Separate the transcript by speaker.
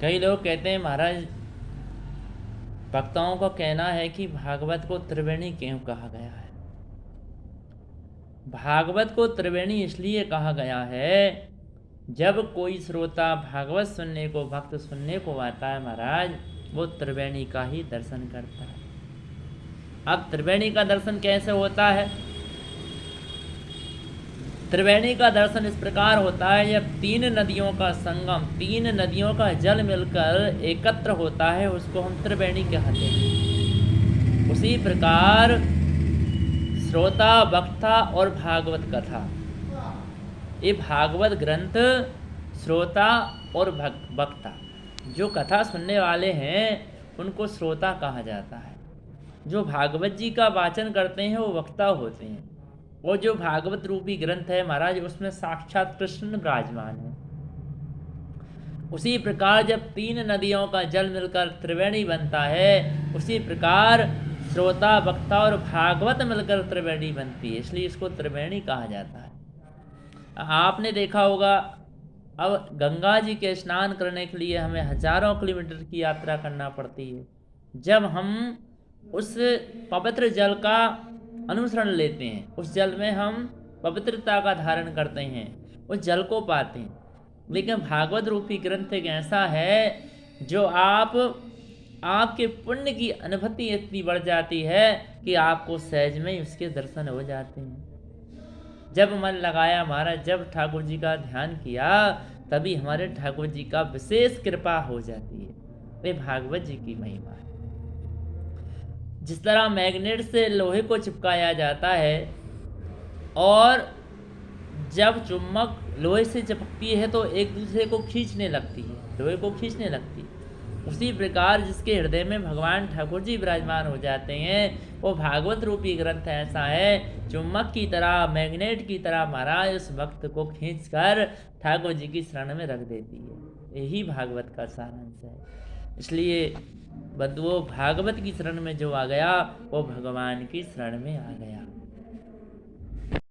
Speaker 1: कई लोग कहते हैं महाराज, वक्ताओं का कहना है कि भागवत को त्रिवेणी क्यों कहा गया है। भागवत को त्रिवेणी इसलिए कहा गया है, जब कोई श्रोता भागवत सुनने को, भक्त सुनने को आता है महाराज, वो त्रिवेणी का ही दर्शन करता है। अब त्रिवेणी का दर्शन कैसे होता है? त्रिवेणी का दर्शन इस प्रकार होता है, जब तीन नदियों का संगम, तीन नदियों का जल मिलकर एकत्र होता है, उसको हम त्रिवेणी कहते हैं। उसी प्रकार श्रोता, वक्ता और भागवत कथा, ये भागवत ग्रंथ श्रोता और वक्ता, जो कथा सुनने वाले हैं उनको श्रोता कहा जाता है। जो भागवत जी का वाचन करते हैं वो वक्ता होते हैं। और जो भागवत रूपी ग्रंथ है महाराज, उसमें साक्षात कृष्ण विराजमान है। उसी प्रकार जब तीन नदियों का जल मिलकर त्रिवेणी बनता है, उसी प्रकार श्रोता, वक्ता और भागवत मिलकर त्रिवेणी बनती है, इसलिए इसको त्रिवेणी कहा जाता है। आपने देखा होगा, अब गंगा जी के स्नान करने के लिए हमें हजारों किलोमीटर की यात्रा करना पड़ती है। जब हम उस पवित्र जल का अनुसरण लेते हैं, उस जल में हम पवित्रता का धारण करते हैं, उस जल को पाते हैं। लेकिन भागवत रूपी ग्रंथ एक ऐसा है जो आपके पुण्य की अनुभूति इतनी बढ़ जाती है कि आपको सहज में ही उसके दर्शन हो जाते हैं। जब मन लगाया महाराज, जब ठाकुर जी का ध्यान किया, तभी हमारे ठाकुर जी का विशेष कृपा हो जाती है। ये भागवत जी की महिमा है। जिस तरह मैग्नेट से लोहे को चिपकाया जाता है, और जब चुम्बक लोहे से चिपकती है तो एक दूसरे को खींचने लगती है, लोहे को खींचने लगती है। उसी प्रकार जिसके हृदय में भगवान ठाकुर जी विराजमान हो जाते हैं, वो भागवत रूपी ग्रंथ ऐसा है, चुम्बक की तरह, मैग्नेट की तरह महाराज उस भक्त को खींचकर ठाकुर जी की शरण में रख देती है। यही भागवत का सारांश है। इसलिए बंधुओं, भागवत की शरण में जो आ गया वो भगवान की शरण में आ गया।